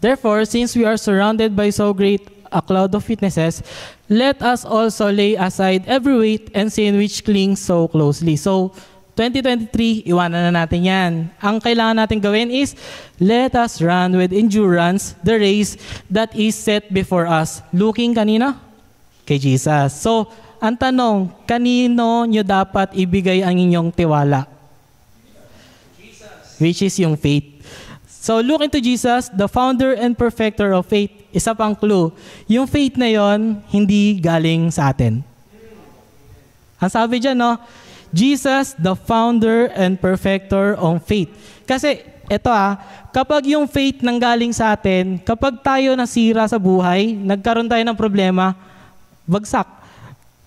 Therefore, since we are surrounded by so great a cloud of witnesses, let us also lay aside every weight and sin which clings so closely. So 2023, iwanan na natin yan. Ang kailangan natin gawin is, let us run with endurance the race that is set before us. Looking kanina? Kay Jesus. So, ang tanong, kanino nyo dapat ibigay ang inyong tiwala? Jesus. Which is yung faith. So, look into Jesus, the founder and perfecter of faith. Isa pang clue, yung faith na yon hindi galing sa atin. Ang sabi dyan, Jesus, the founder and perfecter of faith. Kasi, eto kapag yung faith nang galing sa atin, kapag tayo nasira sa buhay, nagkaroon tayo ng problema, bagsak.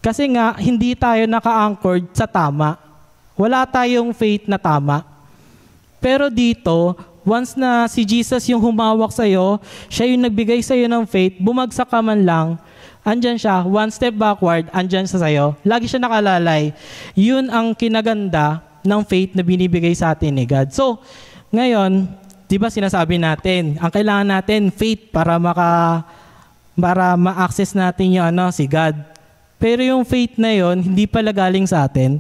Kasi nga, hindi tayo naka-anchored sa tama. Wala tayong faith na tama. Pero dito, once na si Jesus yung humawak sa'yo, siya yung nagbigay sa'yo ng faith, bumagsak ka man lang, andyan siya, one step backward, andyan sa sa'yo. Lagi siya nakalalay. Yun ang kinaganda ng faith na binibigay sa atin ni God. So, ngayon, di ba sinasabi natin, ang kailangan natin, faith para ma-access natin yung si God. Pero yung faith na yon hindi pala galing sa atin.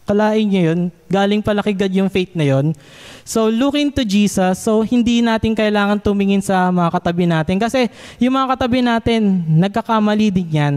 Kalain niyo yun, galing pala kay God yung faith na yon. So, looking to Jesus, so hindi natin kailangan tumingin sa mga katabi natin. Kasi yung mga katabi natin, nagkakamali din yan.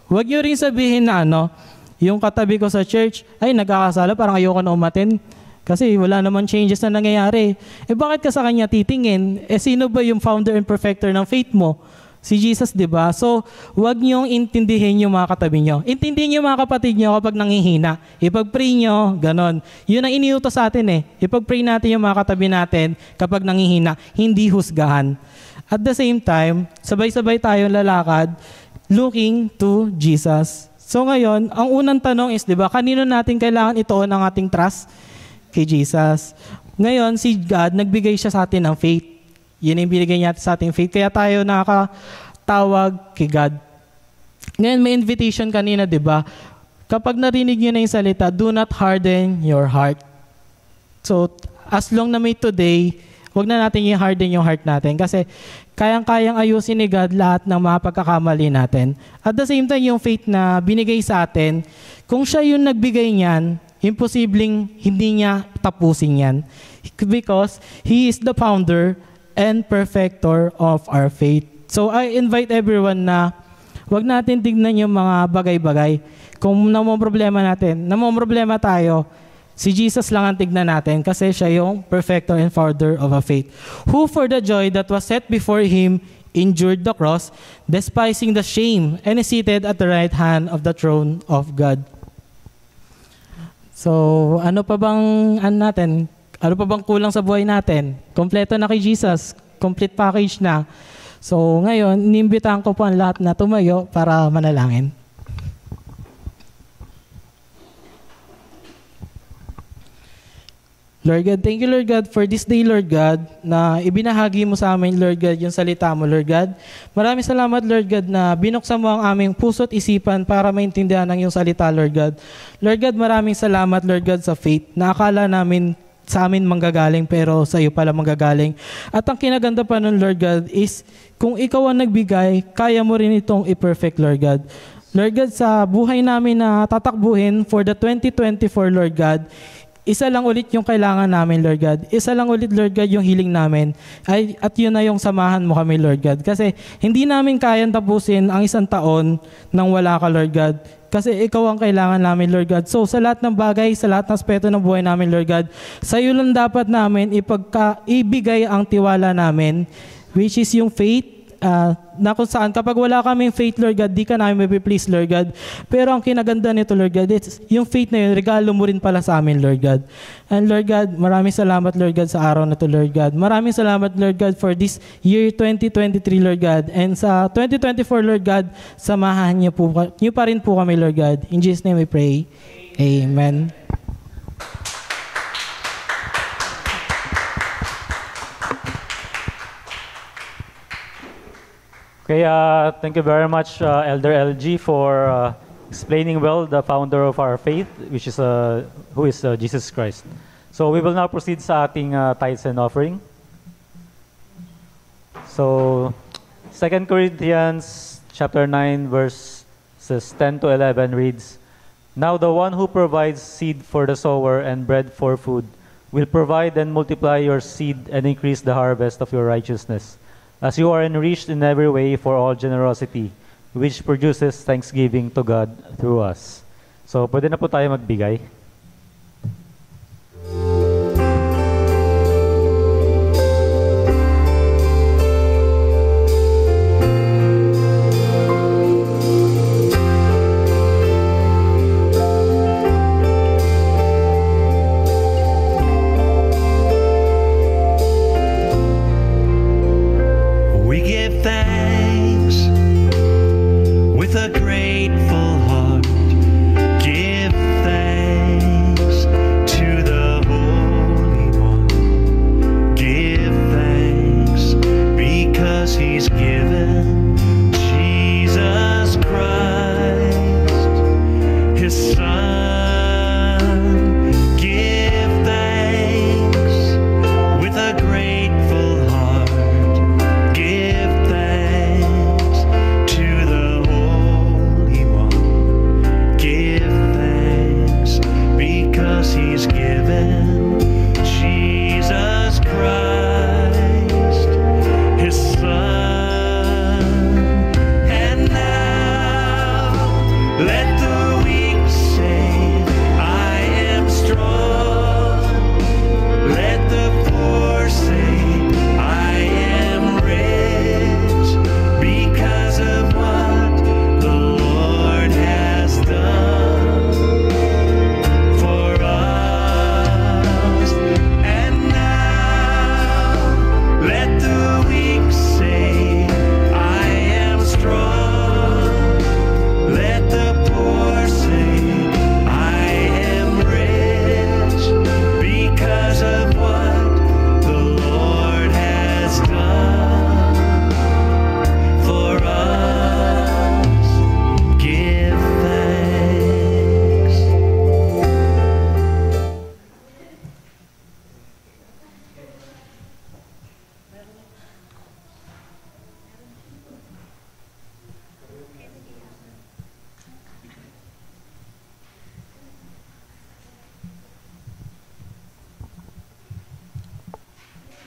Huwag niyo rin sabihin na yung katabi ko sa church, ay nagkakasala, parang ayoko na umatin. Kasi wala naman changes na nangyayari. Bakit ka sa Kanya titingin? Sino ba yung founder and perfecter ng faith mo? Si Jesus, di ba? So, huwag niyong intindihin yung mga katabi niyo. Intindihin yung mga kapatid niyo kapag nanghihina. Ipag-pray niyo, ganon. Yun ang iniutos sa atin Ipag-pray natin yung mga katabi natin kapag nanghihina, hindi husgahan. At the same time, sabay-sabay tayong lalakad, looking to Jesus. So ngayon, ang unang tanong is, di ba, kanino natin kailangan ituon ang ating trust? Kay Jesus. Ngayon, si God, nagbigay siya sa atin ng faith. Yun yung binigay niya sa ating faith. Kaya tayo nakakatawag kay God. Ngayon, may invitation kanina, di ba? Kapag narinig niyo na yung salita, do not harden your heart. So, as long na may today, huwag na natin i-harden yung heart natin. Kasi, kayang-kayang ayusin ni God lahat ng mga pagkakamali natin. At the same time, yung faith na binigay sa atin, kung siya yung nagbigay niyan, imposibleng hindi niya tapusin yan. Because He is the founder and perfecter of our faith. So I invite everyone na wag natin tignan yung mga bagay-bagay. Kung namomroblema tayo, si Jesus lang ang tignan natin kasi siya yung perfecter and founder of a faith. Who for the joy that was set before Him endured the cross, despising the shame, and is seated at the right hand of the throne of God. So, ano pa bang kulang sa buhay natin? Kompleto na kay Jesus. Complete package na. So, ngayon, inimbitahan ko po ang lahat na tumayo para manalangin. Lord God, thank you, Lord God, for this day, Lord God, na ibinahagi mo sa amin, Lord God, yung salita mo, Lord God. Maraming salamat, Lord God, na binuksan mo ang aming puso't isipan para maintindihan ang iyong salita, Lord God. Lord God, maraming salamat, Lord God, sa faith na akala namin sa amin manggagaling pero sa iyo pala manggagaling. At ang kinaganda pa nun, Lord God, is kung ikaw ang nagbigay, kaya mo rin itong i-perfect, Lord God. Lord God, sa buhay namin na tatakbuhin for the 2024, Lord God, isa lang ulit yung kailangan namin, Lord God. Isa lang ulit, Lord God, yung healing namin. At yun na yung samahan mo kami, Lord God. Kasi hindi namin kayang tapusin ang isang taon nang wala ka, Lord God. Kasi ikaw ang kailangan namin, Lord God. So sa lahat ng bagay, sa lahat ng aspeto ng buhay namin, Lord God, sa iyo lang dapat namin ibigay ang tiwala namin, which is yung faith, na kung saan kapag wala kaming faith, Lord God, di ka namin may-please, Lord God. Pero ang kinaganda nito, Lord God, it's yung faith na yun, regalo mo rin pala sa amin, Lord God. And Lord God, maraming salamat, Lord God, sa araw na to, Lord God. Maraming salamat, Lord God, for this year 2023, Lord God. And sa 2024, Lord God, samahan niyo pa rin po kami, Lord God. In Jesus' name we pray. Amen. Okay, thank you very much, Elder LG, for explaining well the founder of our faith, which is who is Jesus Christ. So we will now proceed sa ating tithes and offering. So 2 Corinthians chapter 9 verses 10 to 11 reads, "Now the one who provides seed for the sower and bread for food will provide and multiply your seed and increase the harvest of your righteousness, as you are enriched in every way for all generosity, which produces thanksgiving to God through us." So, pwede na po tayo magbigay. With a grateful heart, give thanks.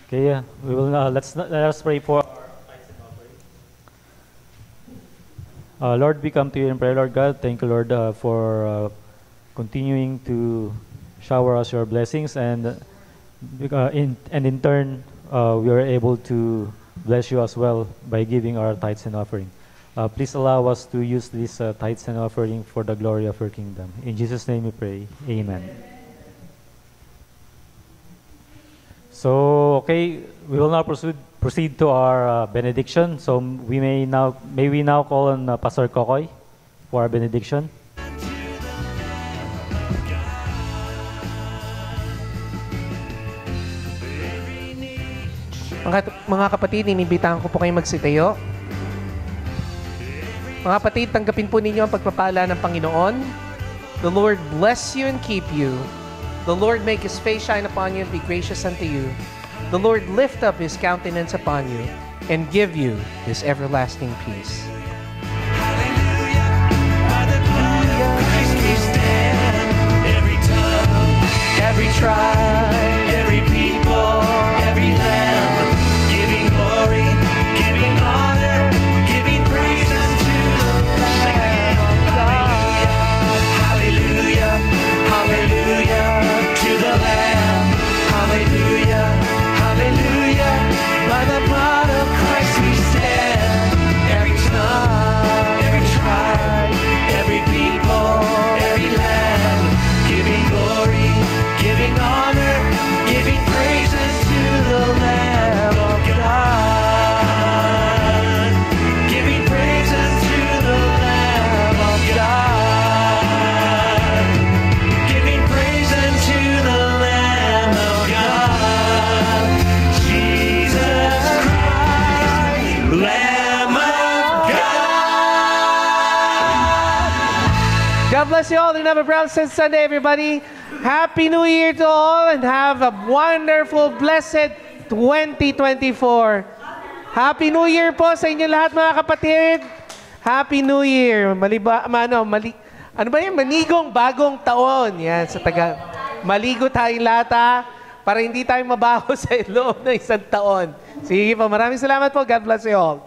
Okay, yeah. We will let us pray for our tithes and offering. Lord, we come to you in prayer, Lord God. Thank you, Lord, for continuing to shower us your blessings, and in turn, we are able to bless you as well by giving our tithes and offering. Please allow us to use these tithes and offering for the glory of your kingdom. In Jesus' name we pray. Amen. So, okay, we will now proceed to our benediction. So may we now call on Pastor Kokoy for our benediction. Mga kapatid, inibitahan ko po kayong magsitayo. Mga kapatid, tanggapin po ninyo ang pagpapala ng Panginoon. The Lord bless you and keep you. The Lord make His face shine upon you and be gracious unto you. The Lord lift up His countenance upon you and give you His everlasting peace. Every tribe, every people, every land, giving glory, giving honor, giving praise unto the Lamb of God. Hallelujah, hallelujah to the Lamb. Hallelujah, hallelujah. By the blood of Christ we stand. Every tongue, every tribe, every people, every land, giving glory, giving honor, giving praises to the Lamb of God. Giving praises to the Lamb of God. Giving praises to the Lamb of God. Jesus Christ, Lamb of God. God bless you all and have a blessed Sunday, everybody. Happy New Year to all and have a wonderful, blessed 2024. Happy New Year po sa inyo lahat, mga kapatid. Happy New Year. Ano ba yun? Manigong bagong taon. Yan, sa maligo tayong lahat para hindi tayo mabaho sa loob ng isang taon. Sige po, maraming salamat po. God bless you all.